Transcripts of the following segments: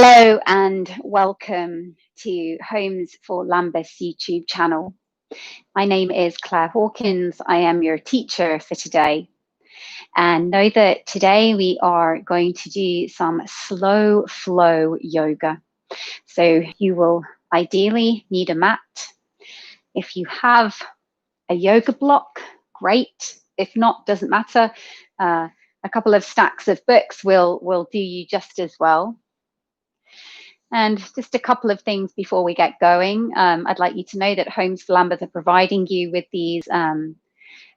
Hello and welcome to Homes for Lambeth YouTube channel. My name is Claire Hawkins. I am your teacher for today. And know that today we are going to do some slow flow yoga. So you will ideally need a mat. If you have a yoga block, great. If not, doesn't matter. A couple of stacks of books will do you just as well. And just a couple of things before we get going. I'd like you to know that Homes for Lambeth are providing you with these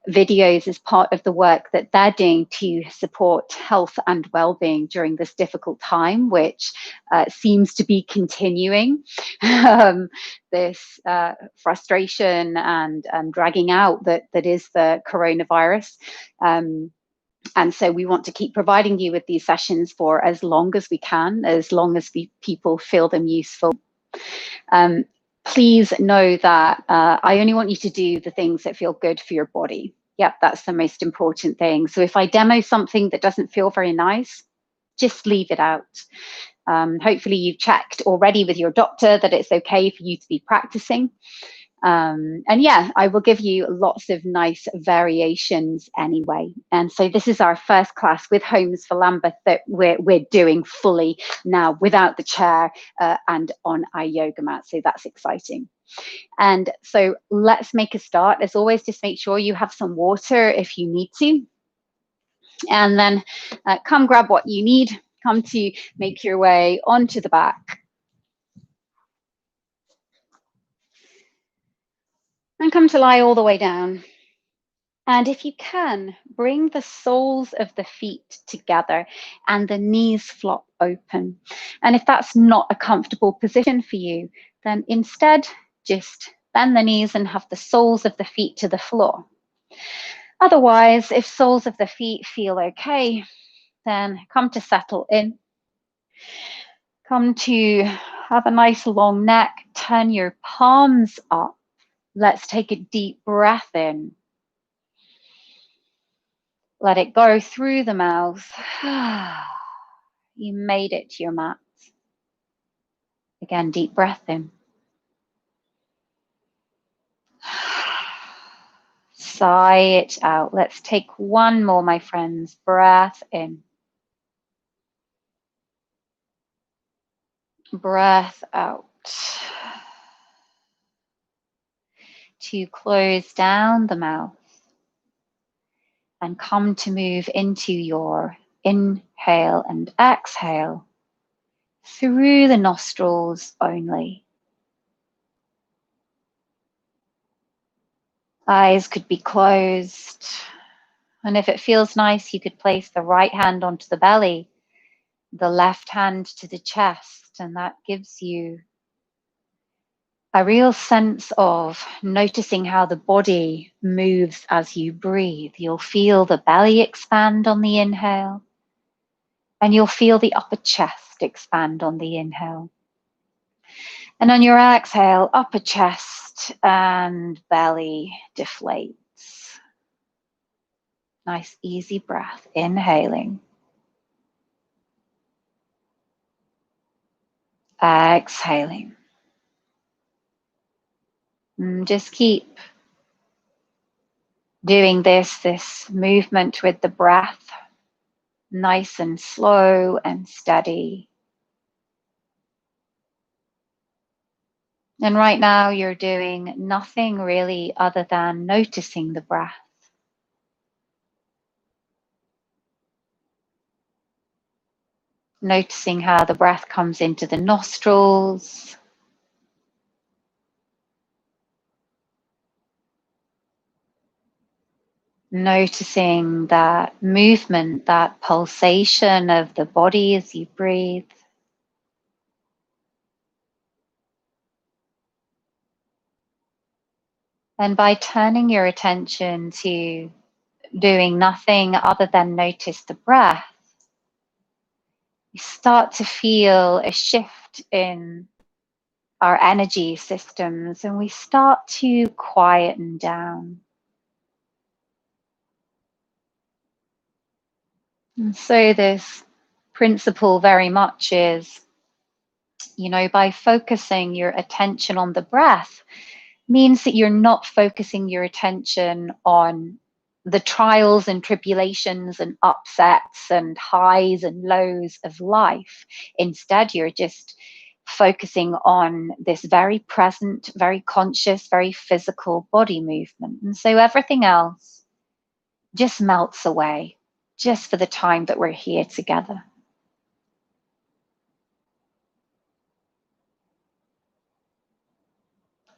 videos as part of the work that they're doing to support health and well-being during this difficult time, which seems to be continuing. This frustration and dragging out that is the coronavirus. And so we want to keep providing you with these sessions for as long as we can, as long as people feel them useful. Please know that I only want you to do the things that feel good for your body. Yep, that's the most important thing. So if I demo something that doesn't feel very nice, just leave it out. Hopefully you've checked already with your doctor that it's okay for you to be practicing. And yeah, I will give you lots of nice variations anyway. And so this is our first class with Homes for Lambeth that we're doing fully now without the chair and on our yoga mat. So that's exciting. And so let's make a start. As always, just make sure you have some water if you need to. And then come grab what you need. Come to make your way onto the back. And come to lie all the way down. And if you can, bring the soles of the feet together and the knees flop open. And if that's not a comfortable position for you, then instead just bend the knees and have the soles of the feet to the floor. Otherwise, if soles of the feet feel okay, then come to settle in. Come to have a nice long neck, turn your palms up. Let's take a deep breath in. Let it go through the mouth. You made it to your mat. Again, deep breath in. Sigh it out. Let's take one more, my friends. Breath in. Breath out. To close down the mouth and come to move into your inhale and exhale through the nostrils only. Eyes could be closed. And if it feels nice, you could place the right hand onto the belly, the left hand to the chest, and that gives you a real sense of noticing how the body moves as you breathe. You'll feel the belly expand on the inhale, and you'll feel the upper chest expand on the inhale. And on your exhale, upper chest and belly deflates. Nice, easy breath, inhaling. Exhaling. Just keep doing this movement with the breath, nice and slow and steady. And right now you're doing nothing really other than noticing the breath. Noticing how the breath comes into the nostrils. Noticing that movement, that pulsation of the body as you breathe. And by turning your attention to doing nothing other than notice the breath, you start to feel a shift in our energy systems and we start to quieten down. And so this principle very much is By focusing your attention on the breath means that you're not focusing your attention on the trials and tribulations and upsets and highs and lows of life. Instead, you're just focusing on this very present, very conscious, very physical body movement. And so everything else just melts away just for the time that we're here together.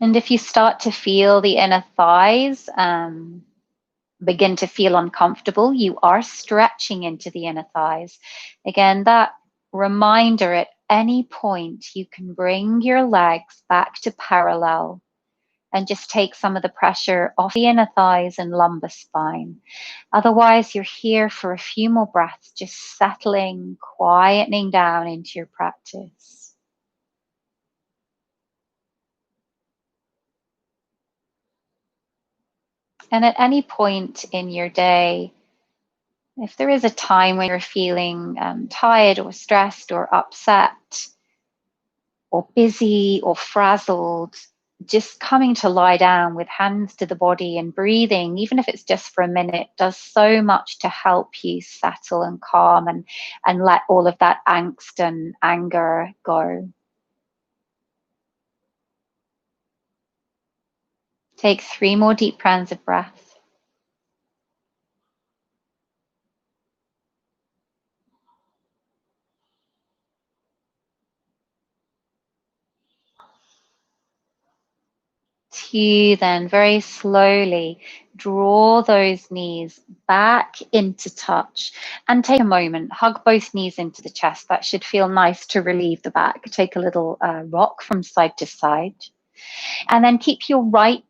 And if you start to feel the inner thighs begin to feel uncomfortable, you are stretching into the inner thighs. Again, that reminder, at any point, you can bring your legs back to parallel and just take some of the pressure off the inner thighs and lumbar spine. Otherwise, you're here for a few more breaths, just settling, quietening down into your practice. And at any point in your day, if there is a time when you're feeling tired or stressed or upset or busy or frazzled, just coming to lie down with hands to the body and breathing, even if it's just for a minute, does so much to help you settle and calm and let all of that angst and anger go. Take 3 more deep rounds of breath. To then very slowly draw those knees back into touch and take a moment, hug both knees into the chest. That should feel nice to relieve the back. Take a little rock from side to side. And then keep your right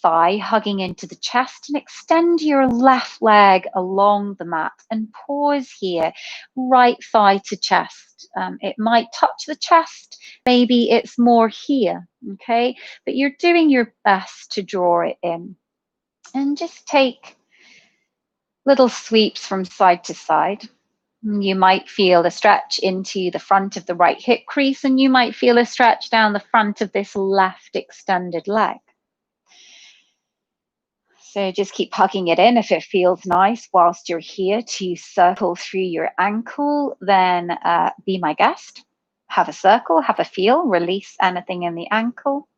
thigh hugging into the chest and extend your left leg along the mat and pause here, right thigh to chest. It might touch the chest, maybe it's more here, okay? But you're doing your best to draw it in. And just take little sweeps from side to side. You might feel a stretch into the front of the right hip crease, and you might feel a stretch down the front of this left extended leg. So just keep hugging it in if it feels nice whilst you're here to circle through your ankle. Then be my guest. Have a circle, have a feel, release anything in the ankle.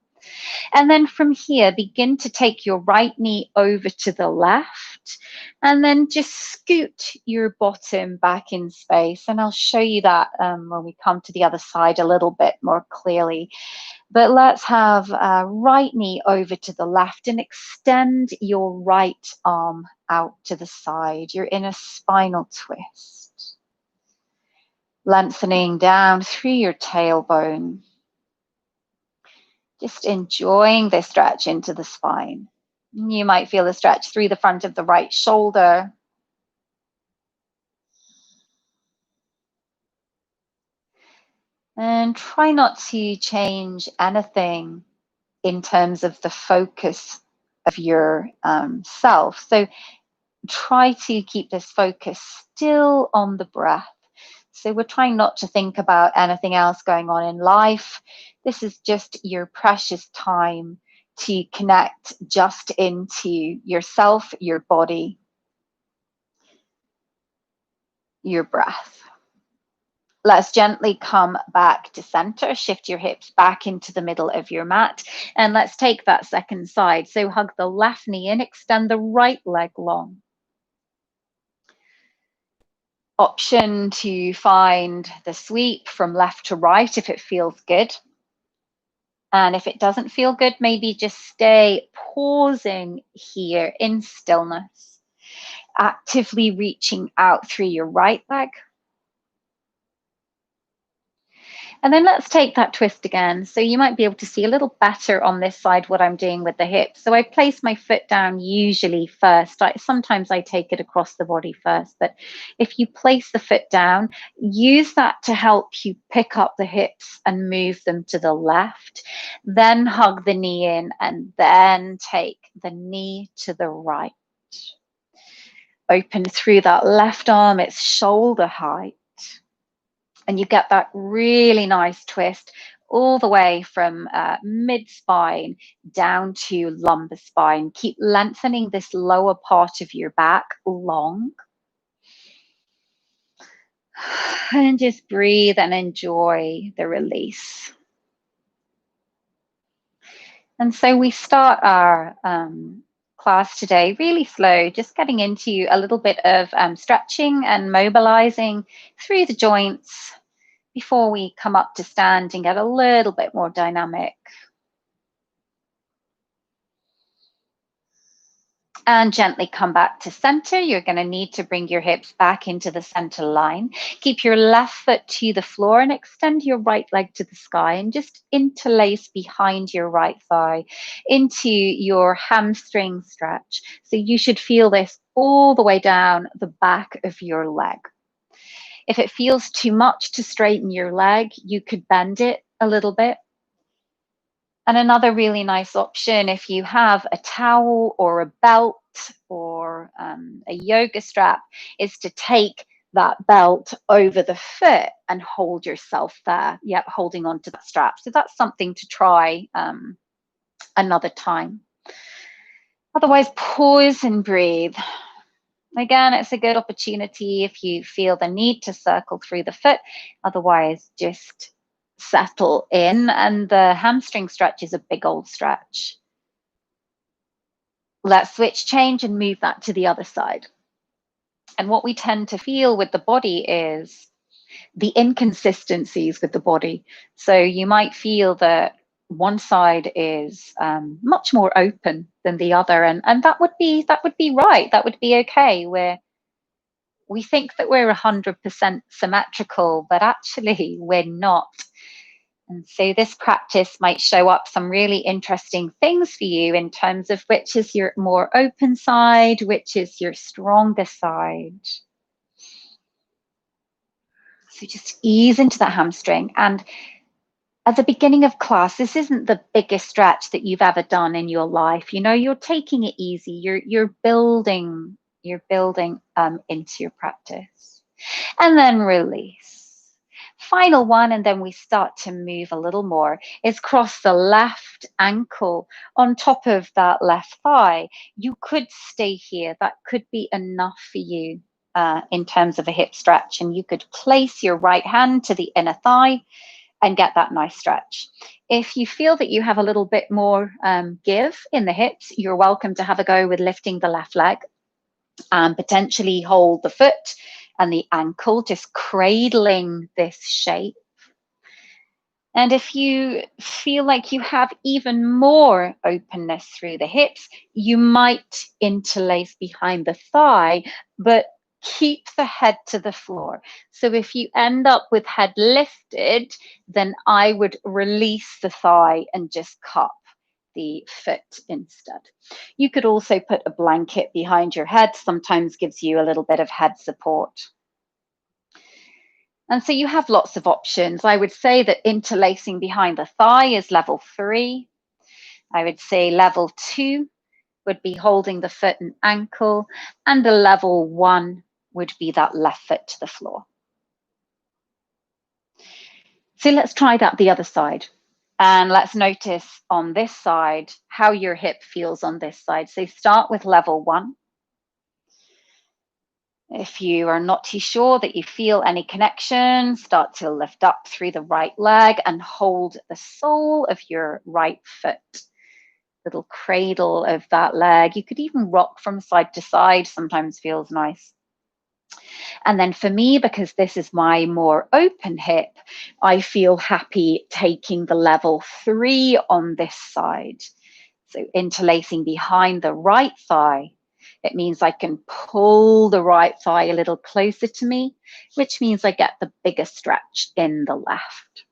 And then from here, begin to take your right knee over to the left and then just scoot your bottom back in space. And I'll show you that when we come to the other side a little bit more clearly. But let's have right knee over to the left and extend your right arm out to the side. You're in a spinal twist. Lengthening down through your tailbone. Just enjoying the stretch into the spine. You might feel a stretch through the front of the right shoulder. And try not to change anything in terms of the focus of your self. So try to keep this focus still on the breath. So we're trying not to think about anything else going on in life. This is just your precious time to connect just into yourself, your body, your breath. Let's gently come back to center, shift your hips back into the middle of your mat, and let's take that second side. So hug the left knee in, extend the right leg long. Option to find the sweep from left to right if it feels good. And if it doesn't feel good, maybe just stay pausing here in stillness, actively reaching out through your right leg. And then let's take that twist again. So you might be able to see a little better on this side what I'm doing with the hips. So I place my foot down usually first. Sometimes I take it across the body first, but if you place the foot down, use that to help you pick up the hips and move them to the left. Then hug the knee in and then take the knee to the right. Open through that left arm, it's shoulder height. And you get that really nice twist all the way from mid-spine down to lumbar spine. Keep lengthening this lower part of your back long. And just breathe and enjoy the release. And so we start our class today really slow, just getting into a little bit of stretching and mobilizing through the joints before we come up to stand and get a little bit more dynamic. And gently come back to center. You're going to need to bring your hips back into the center line. Keep your left foot to the floor and extend your right leg to the sky and just interlace behind your right thigh into your hamstring stretch. So you should feel this all the way down the back of your leg. If it feels too much to straighten your leg, you could bend it a little bit. And another really nice option, if you have a towel or a belt or a yoga strap, is to take that belt over the foot and hold yourself there. Yep, holding onto that strap. So that's something to try another time. Otherwise, pause and breathe. Again, it's a good opportunity if you feel the need to circle through the foot. Otherwise, just settle in, and the hamstring stretch is a big old stretch. Let's switch change and move that to the other side. And what we tend to feel with the body is the inconsistencies with the body. So you might feel that one side is much more open than the other, and that would be right. That would be okay. We think that we're 100% symmetrical, but actually we're not. And so this practice might show up some really interesting things for you in terms of which is your more open side, which is your stronger side. So just ease into that hamstring. And at the beginning of class, this isn't the biggest stretch that you've ever done in your life. You know, you're taking it easy. You're building into your practice. And then release. Final one, and then we start to move a little more, is cross the left ankle on top of that left thigh. You could stay here. That could be enough for you in terms of a hip stretch. And you could place your right hand to the inner thigh and get that nice stretch. If you feel that you have a little bit more give in the hips, you're welcome to have a go with lifting the left leg and potentially hold the foot and the ankle, just cradling this shape. And if you feel like you have even more openness through the hips, you might interlace behind the thigh, but keep the head to the floor. So if you end up with head lifted, then I would release the thigh and just cup the foot instead. You could also put a blanket behind your head, sometimes gives you a little bit of head support. And so you have lots of options. I would say that interlacing behind the thigh is level 3. I would say level 2 would be holding the foot and ankle, and the level 1 would be that left foot to the floor. So let's try that the other side. And let's notice on this side how your hip feels on this side. So start with level 1. If you are not too sure that you feel any connection, start to lift up through the right leg and hold the sole of your right foot. Little cradle of that leg. You could even rock from side to side, sometimes feels nice. And then for me, because this is my more open hip, I feel happy taking the level 3 on this side. So interlacing behind the right thigh. It means I can pull the right thigh a little closer to me, which means I get the bigger stretch in the left.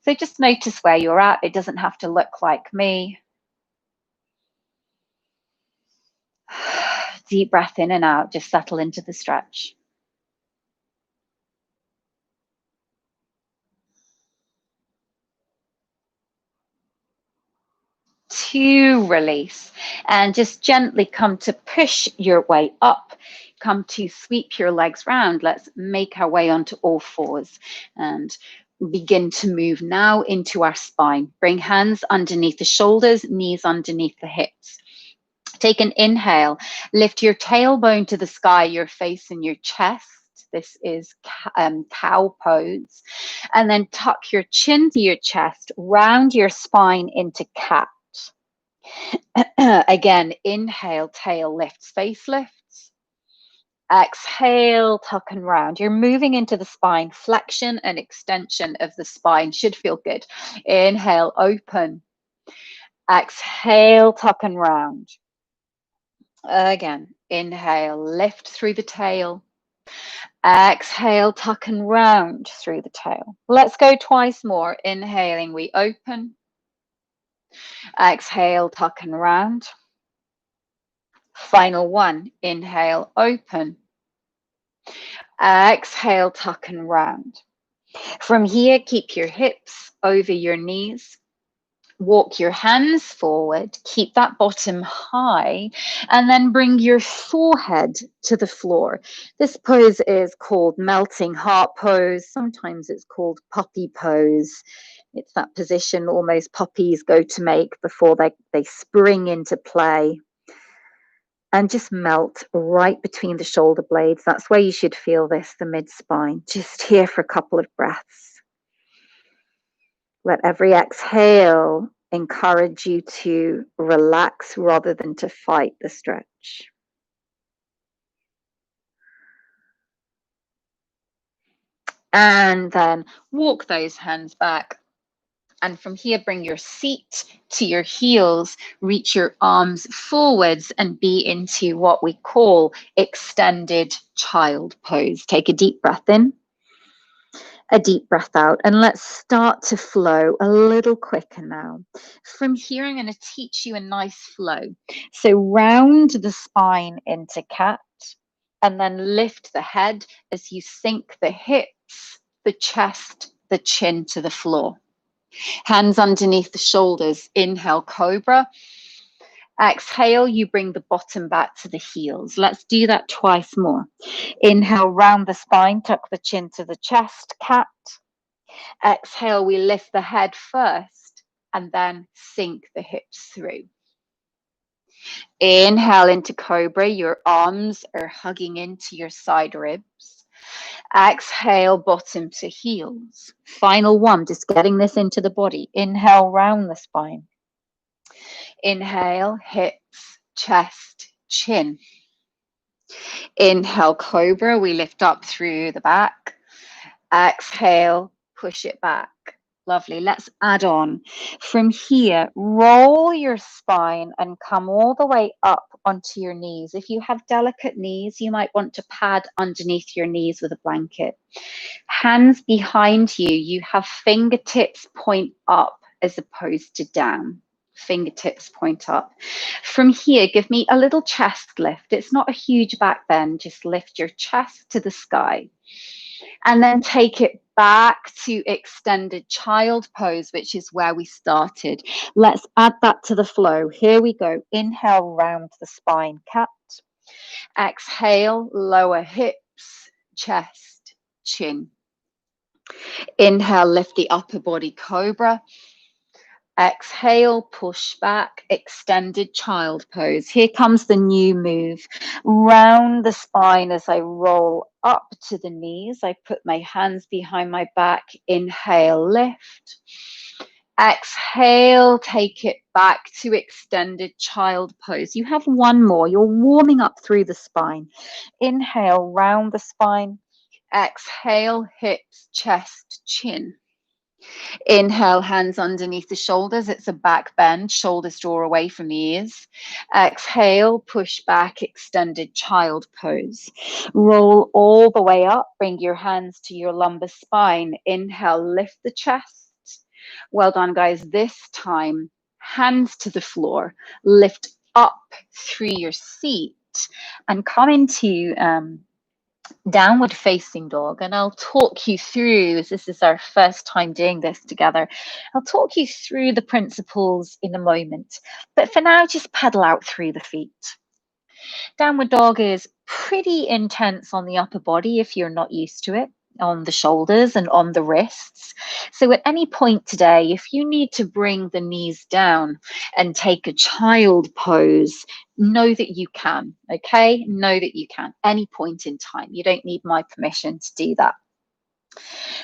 So just notice where you're at. It doesn't have to look like me. Deep breath in and out, just settle into the stretch. To release, and just gently come to push your way up come to sweep your legs round, let's make our way onto all fours and begin to move now into our spine. Bring hands underneath the shoulders, knees underneath the hips. Take an inhale, lift your tailbone to the sky, your face and your chest. This is cow pose. And then tuck your chin to your chest, round your spine into cat. Again, inhale, tail lifts, face lifts. Exhale, tuck and round. You're moving into the spine. Flexion and extension of the spine should feel good. Inhale, open. Exhale, tuck and round. Again, inhale, lift through the tail. Exhale, tuck and round through the tail. Let's go twice more. Inhaling, we open. Exhale, tuck and round. Final one. Inhale, open. Exhale, tuck and round. From here, keep your hips over your knees. Walk your hands forward, keep that bottom high, and then bring your forehead to the floor. This pose is called melting heart pose. Sometimes it's called puppy pose. It's that position almost puppies go to make before they spring into play. And just melt right between the shoulder blades. That's where you should feel this, the mid-spine. Just here for a couple of breaths. Let every exhale encourage you to relax rather than to fight the stretch. And then walk those hands back. And from here, bring your seat to your heels, reach your arms forwards and be into what we call extended child pose. Take a deep breath in. A deep breath out, and let's start to flow a little quicker now. From here, I'm going to teach you a nice flow. So round the spine into cat, and then lift the head as you sink the hips, the chest, the chin to the floor. Hands underneath the shoulders. Inhale, cobra. Exhale, you bring the bottom back to the heels. Let's do that twice more. Inhale, round the spine, tuck the chin to the chest, cat. Exhale, we lift the head first and then sink the hips through. Inhale into cobra, your arms are hugging into your side ribs. Exhale, bottom to heels. Final one, just getting this into the body. Inhale, round the spine. Inhale, hips, chest, chin. Inhale, cobra, we lift up through the back. Exhale, push it back. Lovely. Let's add on. From here, roll your spine and come all the way up onto your knees. If you have delicate knees, you might want to pad underneath your knees with a blanket. Hands behind you, you have fingertips point up as opposed to down. Fingertips point up. From here, give me a little chest lift. It's not a huge back bend, just lift your chest to the sky. And then take it back to extended child pose, which is where we started. Let's add that to the flow. Here we go. Inhale, round the spine, cat. Exhale, lower hips, chest, chin. Inhale, lift the upper body, cobra. Exhale, push back, extended child pose. Here comes the new move. Round the spine as I roll up to the knees. I put my hands behind my back. Inhale, lift. Exhale, take it back to extended child pose. You have one more. You're warming up through the spine. Inhale, round the spine. Exhale, hips, chest, chin. Inhale, hands underneath the shoulders. It's a back bend. Shoulders draw away from the ears. Exhale, push back, extended child pose. Roll all the way up. Bring your hands to your lumbar spine. Inhale, lift the chest. Well done, guys. This time, hands to the floor. Lift up through your seat and come into downward facing dog, and I'll talk you through, as this is our first time doing this together, I'll talk you through the principles in a moment, but for now just pedal out through the feet. Downward dog is pretty intense on the upper body if you're not used to it, on the shoulders and on the wrists. So at any point today, if you need to bring the knees down and take a child pose, know that you can, okay? Know that you can, any point in time. You don't need my permission to do that.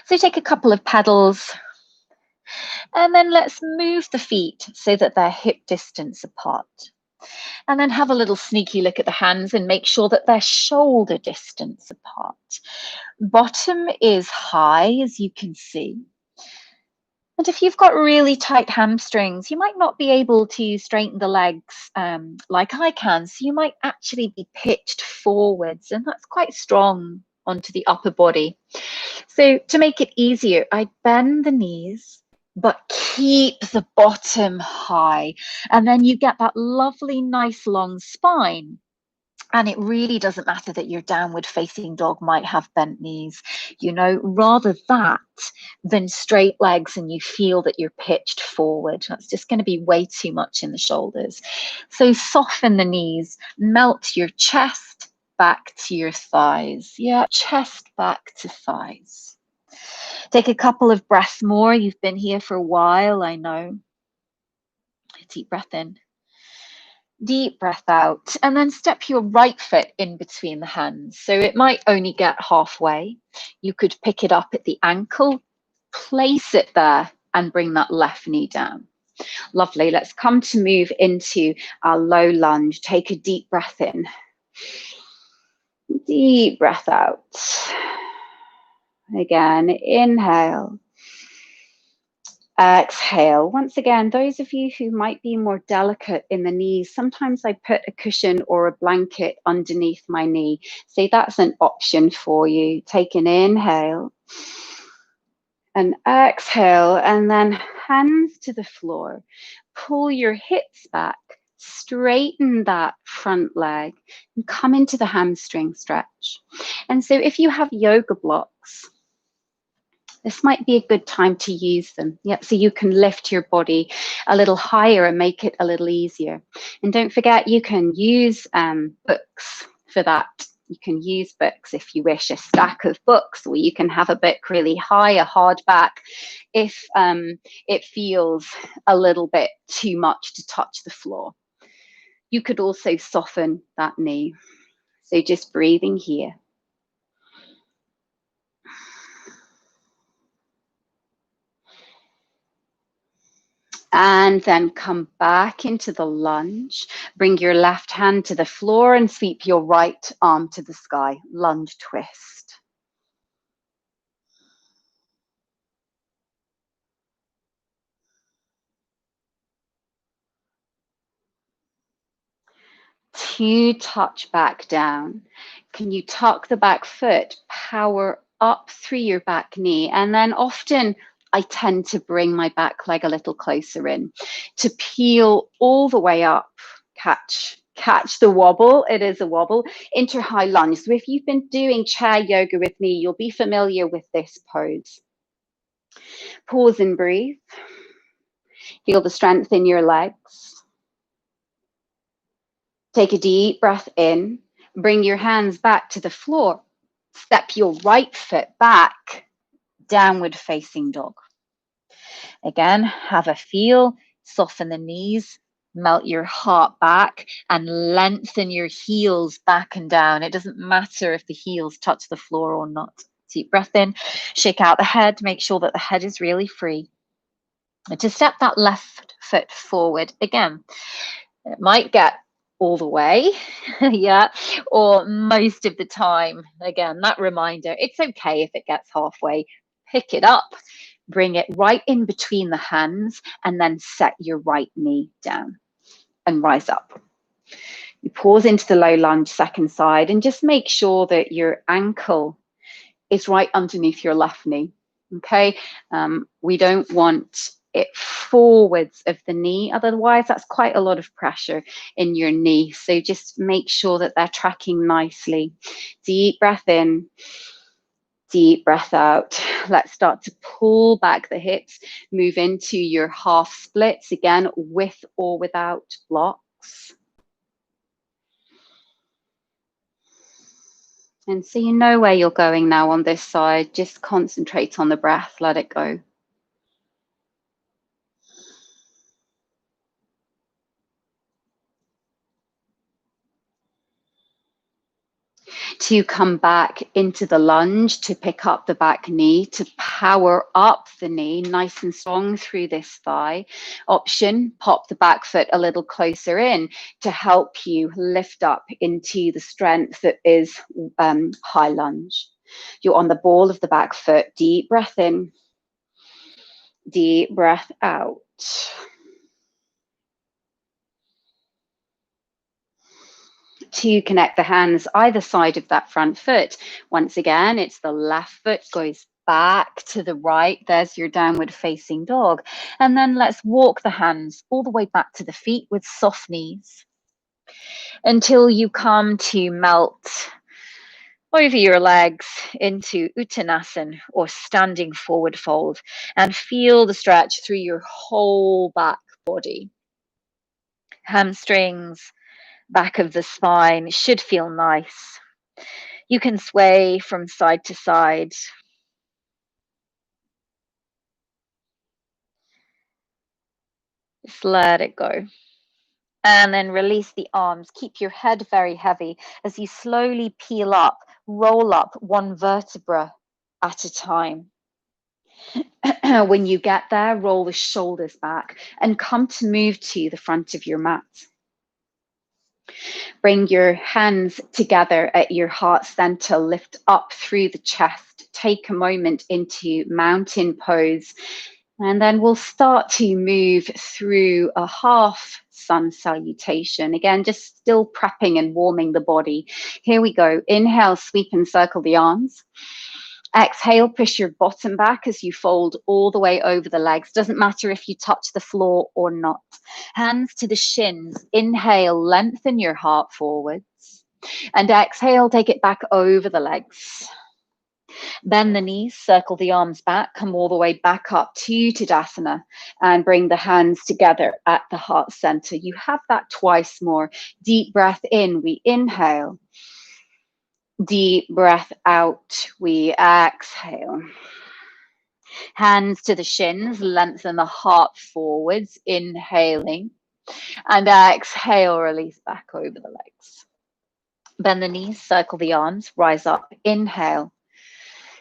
So take a couple of pedals, and then let's move the feet so that they're hip distance apart. And then have a little sneaky look at the hands and make sure that they're shoulder distance apart. Bottom is high, as you can see. And if you've got really tight hamstrings, you might not be able to straighten the legs like I can. So you might actually be pitched forwards, and that's quite strong onto the upper body. So to make it easier, I bend the knees, but keep the bottom high. And then you get that lovely, nice long spine. And it really doesn't matter that your downward facing dog might have bent knees, you know, rather that than straight legs and you feel that you're pitched forward. That's just going to be way too much in the shoulders. So soften the knees, melt your chest back to your thighs. Yeah, chest back to thighs. Take a couple of breaths more. You've been here for a while, I know. Deep breath in. Deep breath out, and then step your right foot in between the hands. So it might only get halfway. You could pick it up at the ankle, place it there, and bring that left knee down. Lovely. Let's come to move into our low lunge. Take a deep breath in. Deep breath out. Again, inhale. Exhale. Once again, those of you who might be more delicate in the knees, sometimes I put a cushion or a blanket underneath my knee. So that's an option for you. Take an inhale and exhale, and then hands to the floor. Pull your hips back, straighten that front leg, and come into the hamstring stretch. And so if you have yoga blocks, this might be a good time to use them. Yep, so you can lift your body a little higher and make it a little easier. And don't forget, you can use books for that. You can use books if you wish, a stack of books, or you can have a book really high, a hardback, if it feels a little bit too much to touch the floor. You could also soften that knee. So just breathing here. And then come back into the lunge. Bring your left hand to the floor and sweep your right arm to the sky. Lunge twist. To touch back down. Can you tuck the back foot, power up through your back knee, and then often I tend to bring my back leg a little closer in to peel all the way up, catch the wobble. It is a wobble into high lunge. So if you've been doing chair yoga with me, you'll be familiar with this pose. Pause and breathe. Feel the strength in your legs. Take a deep breath in. Bring your hands back to the floor. Step your right foot back, downward facing dog. Again, have a feel, soften the knees, melt your heart back, and lengthen your heels back and down. It doesn't matter if the heels touch the floor or not. Deep breath in, shake out the head, make sure that the head is really free. And to step that left foot forward, again, it might get all the way, yeah, or most of the time. Again, that reminder, it's okay if it gets halfway. Pick it up, bring it right in between the hands, and then set your right knee down and rise up. You pause into the low lunge second side and just make sure that your ankle is right underneath your left knee, okay? We don't want it forwards of the knee, otherwise that's quite a lot of pressure in your knee. So just make sure that they're tracking nicely. Deep breath in, deep breath out. Let's start to pull back the hips, move into your half splits, again with or without blocks. And so you know where you're going now on this side. Just concentrate on the breath, let it go. To come back into the lunge, to pick up the back knee, to power up the knee nice and strong through this thigh. Option, pop the back foot a little closer in to help you lift up into the strength that is high lunge. You're on the ball of the back foot. Deep breath in, deep breath out. To connect the hands either side of that front foot. Once again, it's the left foot goes back to the right. There's your downward facing dog. And then let's walk the hands all the way back to the feet with soft knees until you come to melt over your legs into Uttanasana, or standing forward fold, and feel the stretch through your whole back body. Hamstrings, back of the spine should feel nice. You can sway from side to side. Just let it go. And then release the arms. Keep your head very heavy as you slowly peel up, roll up one vertebra at a time. When you get there, roll the shoulders back and come to move to the front of your mat. Bring your hands together at your heart center, lift up through the chest. Take a moment into mountain pose. And then we'll start to move through a half sun salutation. Again, just still prepping and warming the body. Here we go. Inhale, sweep and circle the arms. Exhale, push your bottom back as you fold all the way over the legs. Doesn't matter if you touch the floor or not. Hands to the shins. Inhale, lengthen your heart forwards. And exhale, take it back over the legs. Bend the knees, circle the arms back, come all the way back up to Tadasana, and bring the hands together at the heart center. You have that twice more. Deep breath in, we inhale. Deep breath out, we exhale. Hands to the shins, lengthen the heart forwards, inhaling. And exhale, release back over the legs. Bend the knees, circle the arms, rise up, inhale.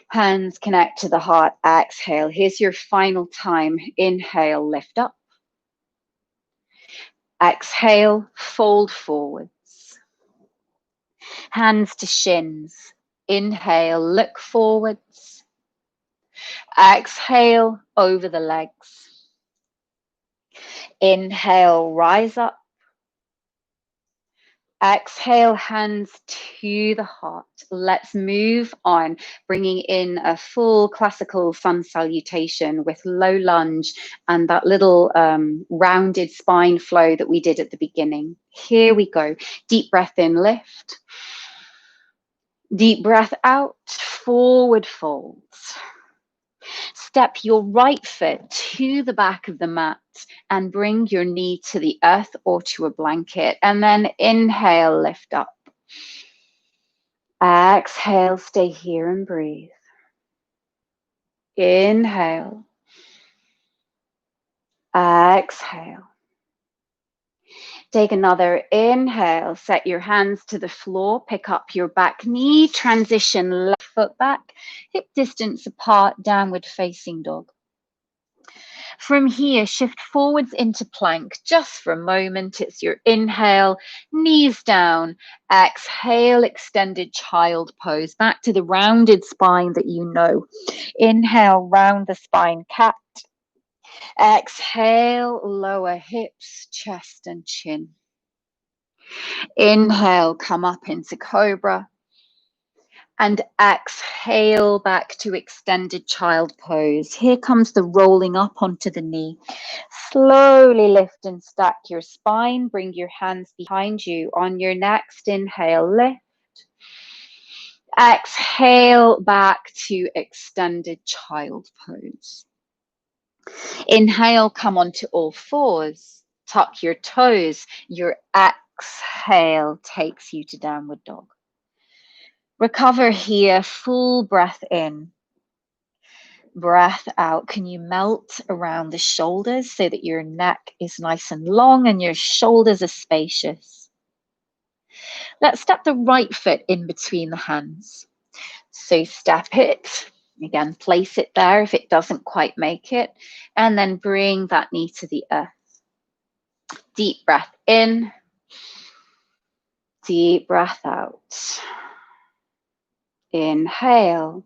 Hands connect to the heart, exhale. Here's your final time. Inhale, lift up. Exhale, fold forwards. Hands to shins. Inhale, look forwards. Exhale, over the legs. Inhale, rise up. Exhale, hands to the heart. Let's move on, bringing in a full classical sun salutation with low lunge and that little rounded spine flow that we did at the beginning. Here we go. Deep breath in, lift. Deep breath out, forward folds. Step your right foot to the back of the mat and bring your knee to the earth or to a blanket. And then inhale, lift up. Exhale, stay here and breathe. Inhale. Exhale. Take another inhale. Set your hands to the floor. Pick up your back knee. Transition left foot back. Hip distance apart. Downward facing dog. From here, shift forwards into plank just for a moment. It's your inhale, knees down. Exhale, extended child pose. Back to the rounded spine that you know. Inhale, round the spine, cat. Exhale, lower hips, chest and chin. Inhale, come up into cobra. And exhale back to extended child pose. Here comes the rolling up onto the knee. Slowly lift and stack your spine. Bring your hands behind you. On your next inhale, lift. Exhale back to extended child pose. Inhale, come onto all fours. Tuck your toes. Your exhale takes you to downward dog. Recover here, full breath in. Breath out. Can you melt around the shoulders so that your neck is nice and long and your shoulders are spacious? Let's step the right foot in between the hands. So step it, again, place it there if it doesn't quite make it, and then bring that knee to the earth. Deep breath in, deep breath out. Inhale.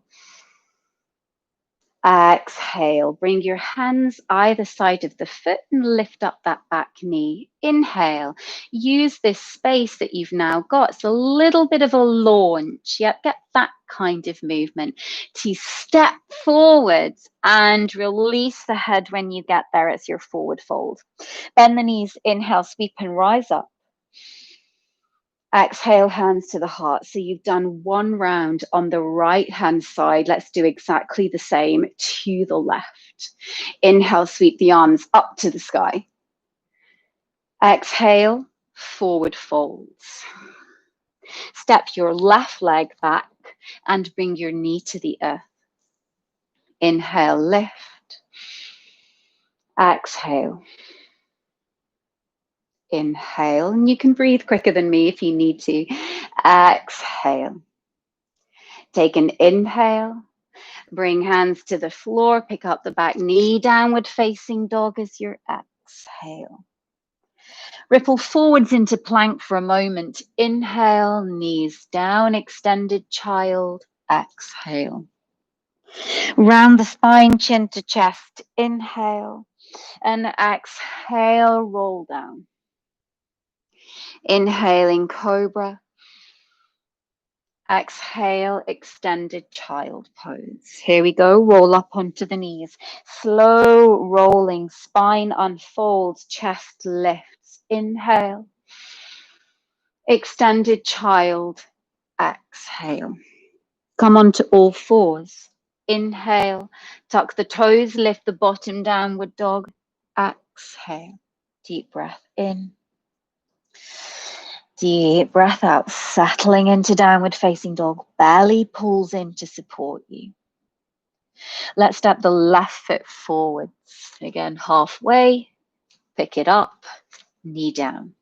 Exhale, bring your hands either side of the foot and lift up that back knee. Inhale, use this space that you've now got. It's a little bit of a launch. Yep, get that kind of movement to step forwards and release the head when you get there as your forward fold. Bend the knees, inhale, sweep and rise up. Exhale, hands to the heart. So you've done one round on the right hand side. Let's do exactly the same to the left. Inhale, sweep the arms up to the sky. Exhale, forward folds. Step your left leg back and bring your knee to the earth. Inhale, lift. Exhale. Inhale, and you can breathe quicker than me if you need to. Exhale. Take an inhale. Bring hands to the floor. Pick up the back knee. Downward facing dog as your exhale. Ripple forwards into plank for a moment. Inhale, knees down, extended child. Exhale. Round the spine, chin to chest. Inhale. And exhale, roll down. Inhaling cobra. Exhale, extended child pose. Here we go. Roll up onto the knees. Slow rolling, spine unfolds, chest lifts. Inhale. Extended child. Exhale. Come onto all fours. Inhale. Tuck the toes, lift the bottom, downward dog. Exhale. Deep breath in. Deep breath out, settling into downward facing dog. Belly pulls in to support you. Let's step the left foot forwards. Again, halfway. Pick it up. Knee down.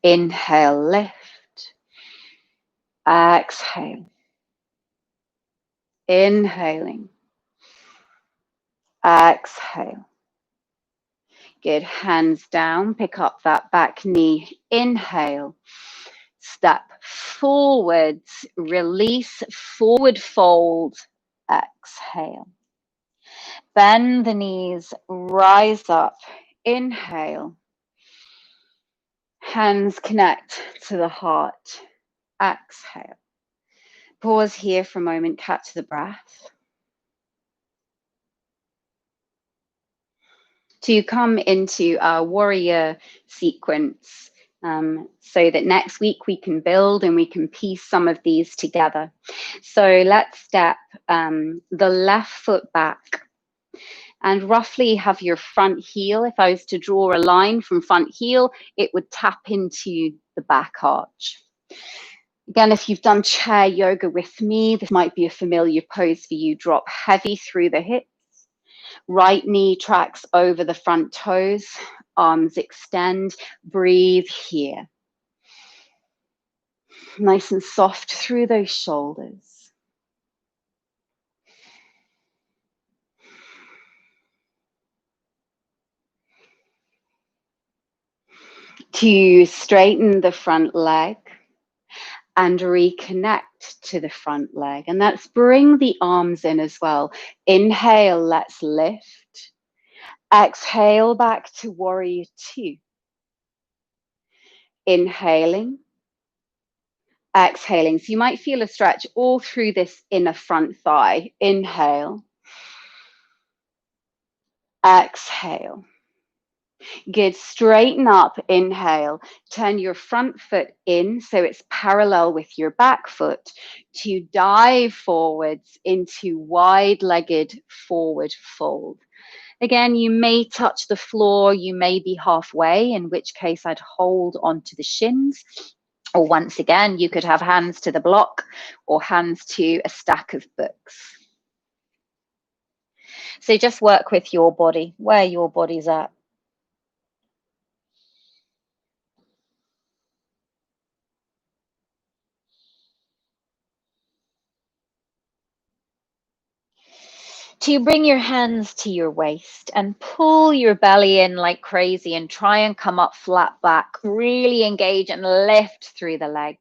Inhale, lift. Exhale. Inhaling. Exhale. Good. Hands down. Pick up that back knee. Inhale. Step forwards. Release. Forward fold. Exhale. Bend the knees. Rise up. Inhale. Hands connect to the heart. Exhale. Pause here for a moment. Catch the breath. To come into our warrior sequence so that next week we can build and we can piece some of these together. So let's step the left foot back and roughly have your front heel. If I was to draw a line from front heel, it would tap into the back arch. Again, if you've done chair yoga with me, this might be a familiar pose for you. Drop heavy through the hips. Right knee tracks over the front toes, arms extend, breathe here. Nice and soft through those shoulders. To straighten the front leg and reconnect to the front leg. And let's bring the arms in as well. Inhale, let's lift. Exhale back to warrior two. Inhaling. Exhaling. So you might feel a stretch all through this inner front thigh. Inhale. Exhale. Good. Straighten up. Inhale. Turn your front foot in so it's parallel with your back foot to dive forwards into wide-legged forward fold. Again, you may touch the floor, you may be halfway, in which case I'd hold onto the shins Or once again, you could have hands to the block or hands to a stack of books. So just work with your body, where your body's at. To bring your hands to your waist and pull your belly in like crazy and try and come up flat back. Really engage and lift through the legs.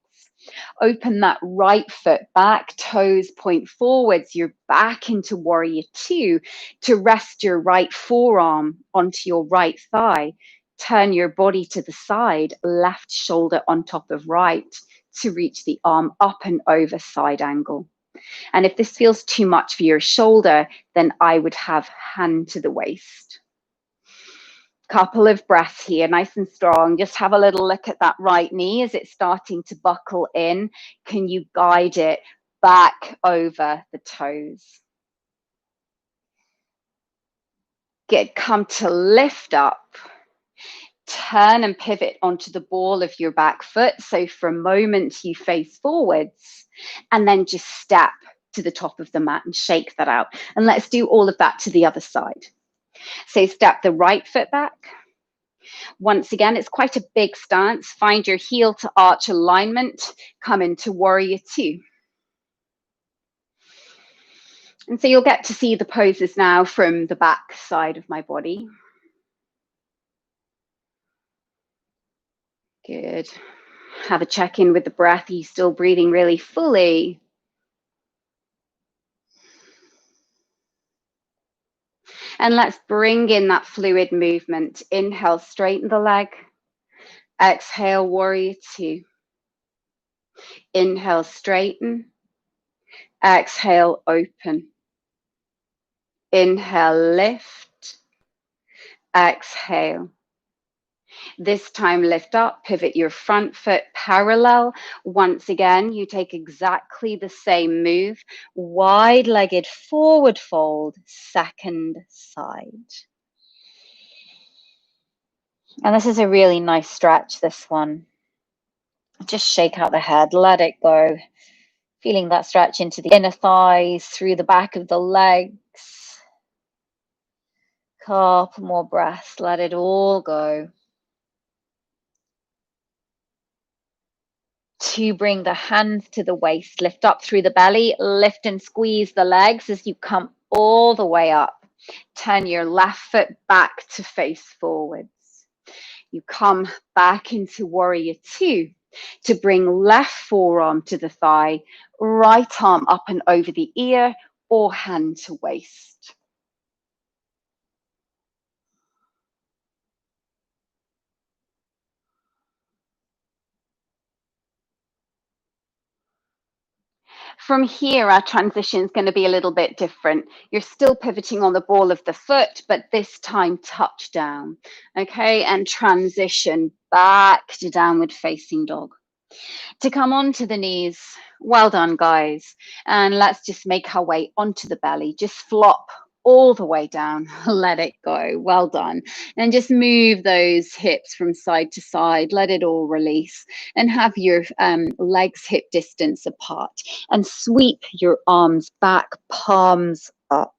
Open that right foot back, toes point forwards. You're back into warrior two to rest your right forearm onto your right thigh. Turn your body to the side, left shoulder on top of right to reach the arm up and over side angle. And if this feels too much for your shoulder, then I would have hand to the waist. Couple of breaths here, nice and strong. Just have a little look at that right knee. Is it starting to buckle in? Can you guide it back over the toes? Come to lift up. Turn and pivot onto the ball of your back foot. So for a moment, you face forwards and then just step to the top of the mat and shake that out. And let's do all of that to the other side. So step the right foot back. Once again, it's quite a big stance. Find your heel to arch alignment. Come into warrior two. And so you'll get to see the poses now from the back side of my body. Good. Have a check-in with the breath. Are you still breathing really fully? And let's bring in that fluid movement. Inhale, straighten the leg. Exhale, warrior two. Inhale, straighten. Exhale, open. Inhale, lift. Exhale. This time, lift up, pivot your front foot parallel. Once again, you take exactly the same move. Wide-legged forward fold, second side. And this is a really nice stretch, this one. Just shake out the head, let it go. Feeling that stretch into the inner thighs, through the back of the legs. Couple more breaths, let it all go. To bring the hands to the waist, lift up through the belly, lift and squeeze the legs as you come all the way up. Turn your left foot back to face forwards. You come back into warrior two to bring left forearm to the thigh, right arm up and over the ear or hand to waist. From here, our transition is going to be a little bit different. You're still pivoting on the ball of the foot, but this time touch down, okay? And transition back to downward facing dog. To come onto the knees, well done, guys. And let's just make our way onto the belly. Just flop all the way down, let it go, well done. And just move those hips from side to side, let it all release, and have your legs hip distance apart, and sweep your arms back, palms up.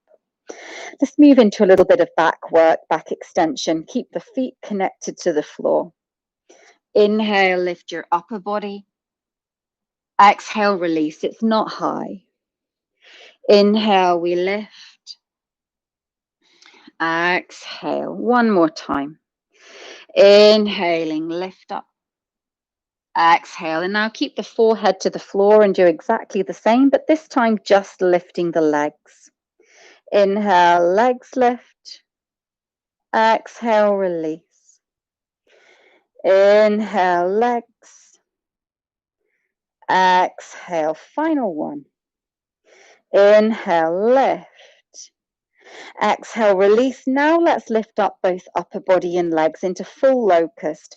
Let's move into a little bit of back work, back extension. Keep the feet connected to the floor. Inhale, lift your upper body. Exhale, release. It's not high. Inhale, we lift. Exhale, one more time. Inhaling, lift up. Exhale, and now keep the forehead to the floor and do exactly the same, but this time just lifting the legs. Inhale, legs lift. Exhale, release. Inhale, legs. Exhale, final one. Inhale, lift. Exhale, release. Now let's lift up both upper body and legs into full locust.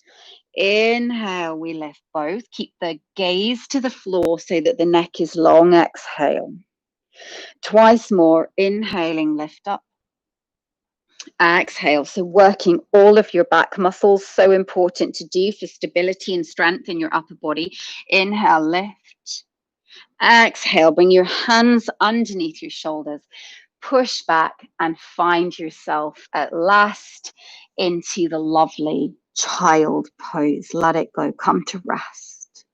Inhale, we lift both. Keep the gaze to the floor so that the neck is long. Exhale. Twice more. Inhaling, lift up. Exhale. So working all of your back muscles, so important to do for stability and strength in your upper body. Inhale, lift. Exhale, bring your hands underneath your shoulders. Push back and find yourself at last into the lovely child pose. Let it go. Come to rest.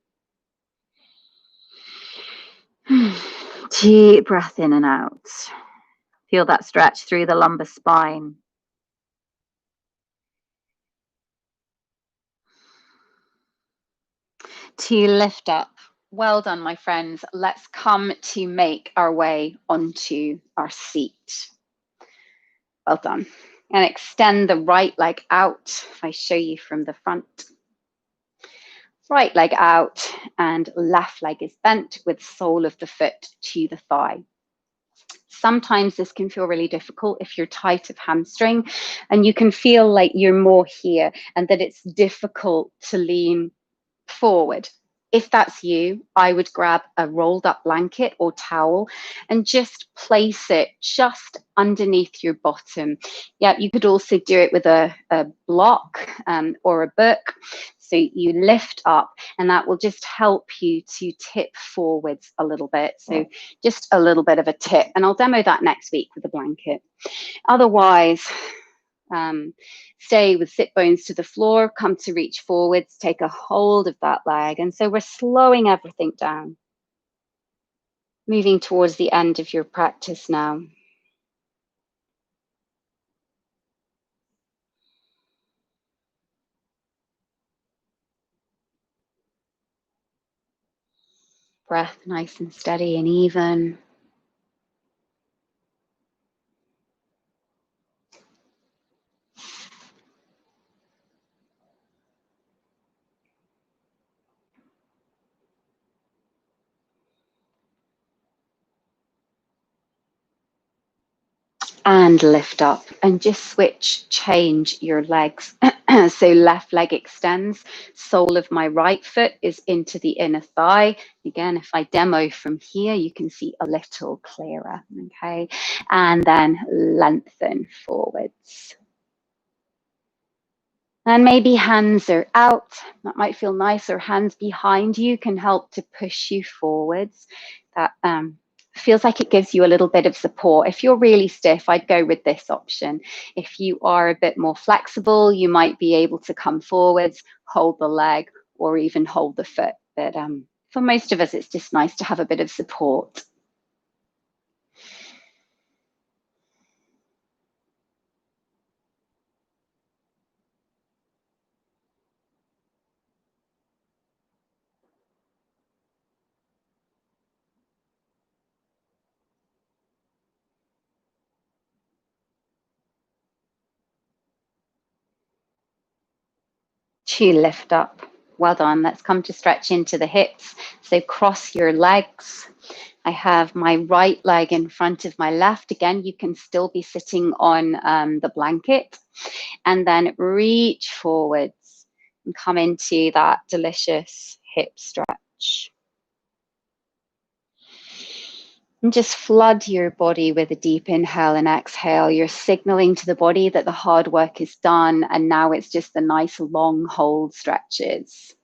Deep breath in and out. Feel that stretch through the lumbar spine. To lift up. Well done, my friends. Let's come to make our way onto our seat. Well done. And extend the right leg out. If I show you from the front. Right leg out and left leg is bent with sole of the foot to the thigh. Sometimes this can feel really difficult if you're tight of hamstring and you can feel like you're more here and that it's difficult to lean forward. If that's you, I would grab a rolled up blanket or towel and just place it just underneath your bottom. Yeah, you could also do it with a block or a book. So you lift up and that will just help you to tip forwards a little bit. So just a little bit of a tip. And I'll demo that next week with a blanket. Otherwise, stay with sit bones to the floor, come to reach forwards, take a hold of that leg. And so we're slowing everything down. Moving towards the end of your practice now. Breath nice and steady and even. And lift up and just change your legs. So left leg extends, sole of my right foot is into the inner thigh. Again, if I demo from here, you can see a little clearer, okay? And then lengthen forwards. And maybe hands are out, that might feel nice, or hands behind you can help to push you forwards. That feels like it gives you a little bit of support. If you're really stiff, I'd go with this option. If you are a bit more flexible, you might be able to come forwards, hold the leg, or even hold the foot. But for most of us, it's just nice to have a bit of support. To lift up. Well done. Let's come to stretch into the hips. So cross your legs. I have my right leg in front of my left. Again, you can still be sitting on the blanket. And then reach forwards and come into that delicious hip stretch. And just flood your body with a deep inhale and exhale. You're signaling to the body that the hard work is done, and now it's just the nice long hold stretches.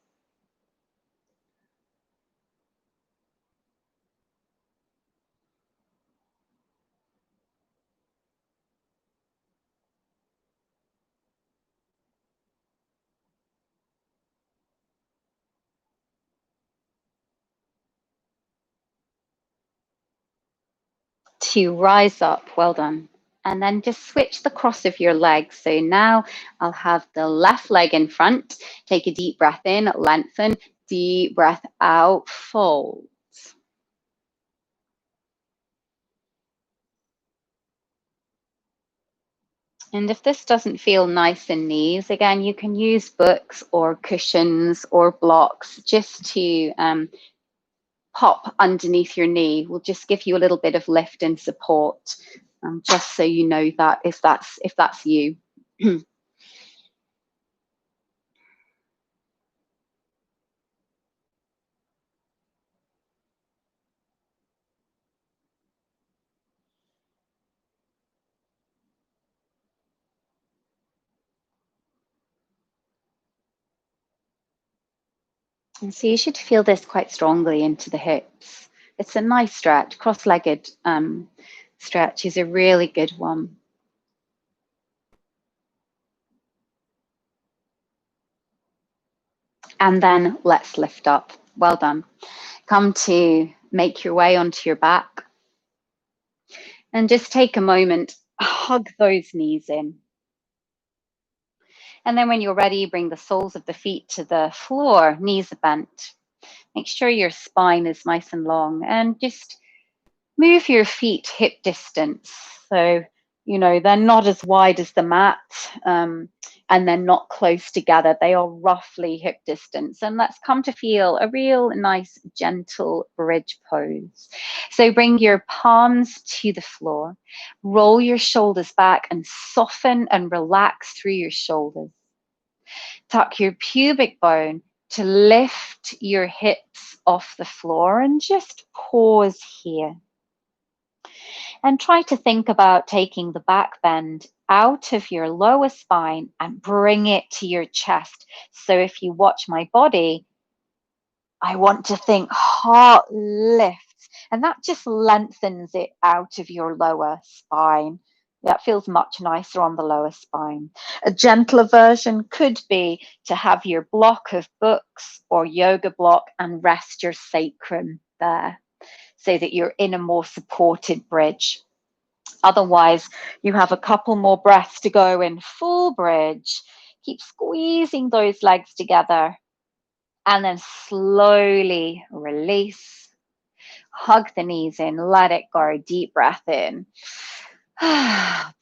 To rise up, well done. And then just switch the cross of your legs. So now I'll have the left leg in front. Take a deep breath in, lengthen, deep breath out, fold. And if this doesn't feel nice in knees, again, you can use books or cushions or blocks just to pop underneath your knee. Will just give you a little bit of lift and support, just so you know that if that's you. And so you should feel this quite strongly into the hips. It's a nice stretch. Cross-legged stretch is a really good one. And then let's lift up. Well done. Come to make your way onto your back. And just take a moment, hug those knees in. And then when you're ready, bring the soles of the feet to the floor, knees are bent. Make sure your spine is nice and long, and just move your feet hip distance. So, they're not as wide as the mat, and they're not close together. They are roughly hip distance. And let's come to feel a real nice, gentle bridge pose. So bring your palms to the floor, roll your shoulders back and soften and relax through your shoulders. Tuck your pubic bone to lift your hips off the floor, and just pause here. And try to think about taking the back bend out of your lower spine and bring it to your chest. So if you watch my body, I want to think heart lifts, and that just lengthens it out of your lower spine. That feels much nicer on the lower spine. A gentler version could be to have your block of books or yoga block and rest your sacrum there, so that you're in a more supported bridge. Otherwise, you have a couple more breaths to go in full bridge. Keep squeezing those legs together, and then slowly release. Hug the knees in, let it go. Deep breath in.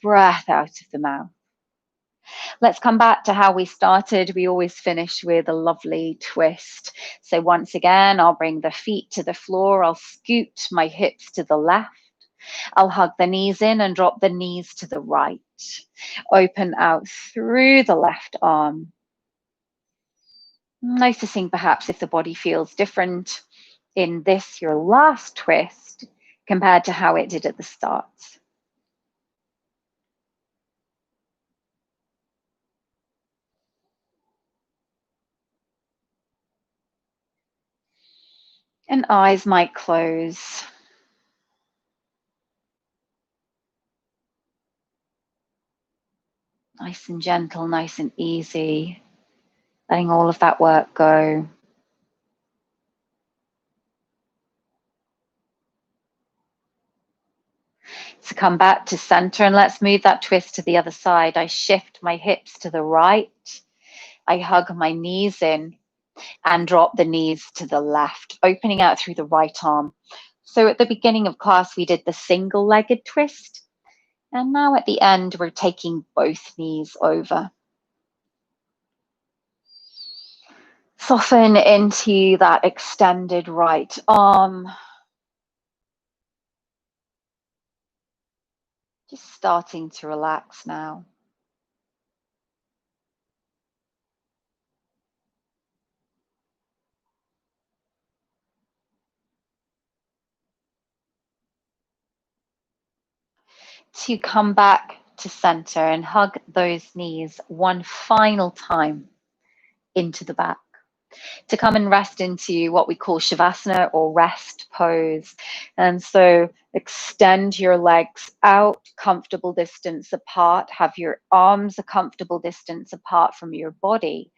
Breath out of the mouth. Let's come back to how we started. We always finish with a lovely twist. So once again, I'll bring the feet to the floor. I'll scoot my hips to the left. I'll hug the knees in and drop the knees to the right. Open out through the left arm. Noticing perhaps if the body feels different in this, your last twist, compared to how it did at the start. And eyes might close. Nice and gentle, nice and easy. Letting all of that work go. So come back to center, and let's move that twist to the other side. I shift my hips to the right. I hug my knees in and drop the knees to the left, opening out through the right arm. So at the beginning of class, we did the single-legged twist. And now at the end, we're taking both knees over. Soften into that extended right arm. Just starting to relax now. To come back to center and hug those knees one final time into the back. To come and rest into what we call Shavasana, or rest pose. And so extend your legs out, comfortable distance apart. Have your arms a comfortable distance apart from your body.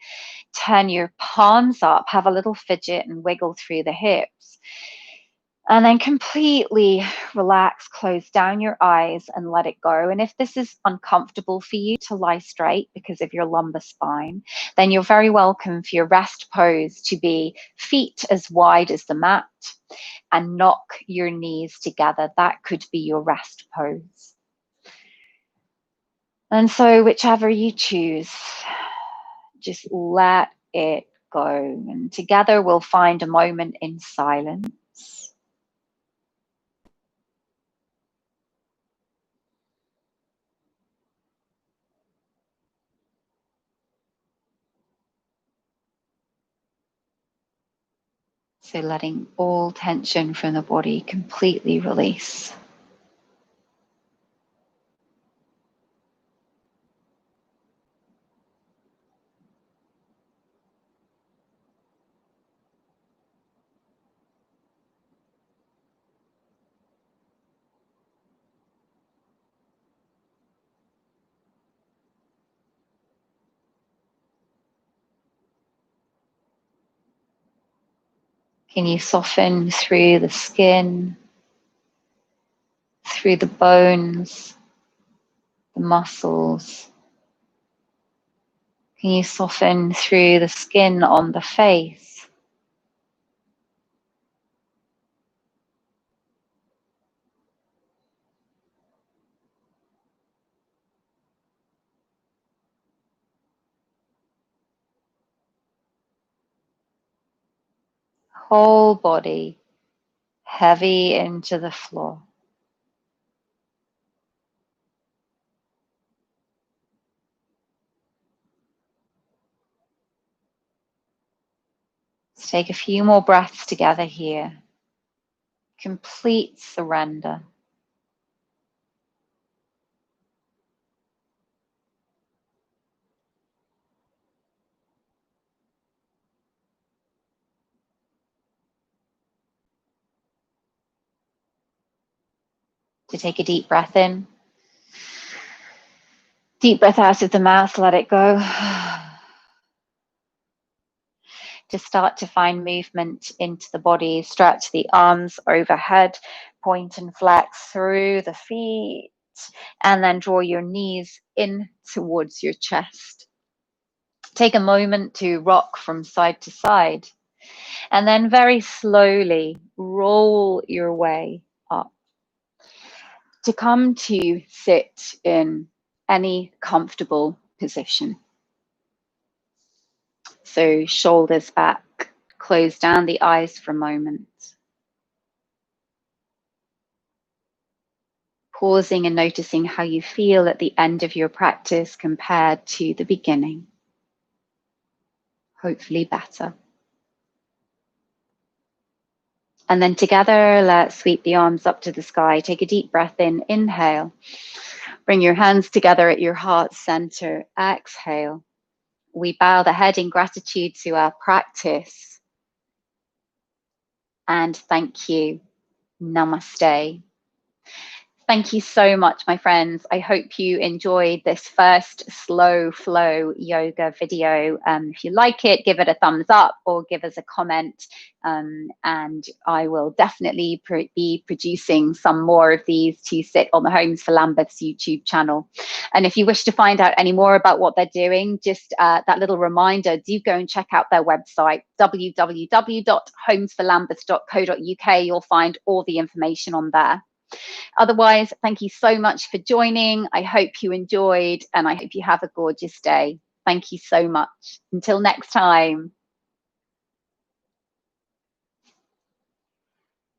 Turn your palms up, have a little fidget and wiggle through the hips. And then completely relax, close down your eyes and let it go. And if this is uncomfortable for you to lie straight because of your lumbar spine, then you're very welcome for your rest pose to be feet as wide as the mat and knock your knees together. That could be your rest pose. And so whichever you choose, just let it go. And together we'll find a moment in silence. So letting all tension from the body completely release. Can you soften through the skin, through the bones, the muscles? Can you soften through the skin on the face? Whole body heavy into the floor. Let's take a few more breaths together here. Complete surrender. To take a deep breath in. Deep breath out of the mouth, let it go. To start to find movement into the body, stretch the arms overhead, point and flex through the feet, and then draw your knees in towards your chest. Take a moment to rock from side to side, and then very slowly roll your way up. To come to sit in any comfortable position. So shoulders back, close down the eyes for a moment. Pausing and noticing how you feel at the end of your practice compared to the beginning. Hopefully better. And then together, let's sweep the arms up to the sky. Take a deep breath in, inhale. Bring your hands together at your heart center, exhale. We bow the head in gratitude to our practice. And thank you. Namaste. Thank you so much, my friends. I hope you enjoyed this first slow flow yoga video. If you like it, give it a thumbs up or give us a comment. And I will definitely be producing some more of these to sit on the Homes for Lambeth's YouTube channel. And if you wish to find out any more about what they're doing, just that little reminder, do go and check out their website, www.homesforlambeth.co.uk. You'll find all the information on there. Otherwise, thank you so much for joining. I hope you enjoyed, and I hope you have a gorgeous day. Thank you so much. Until next time.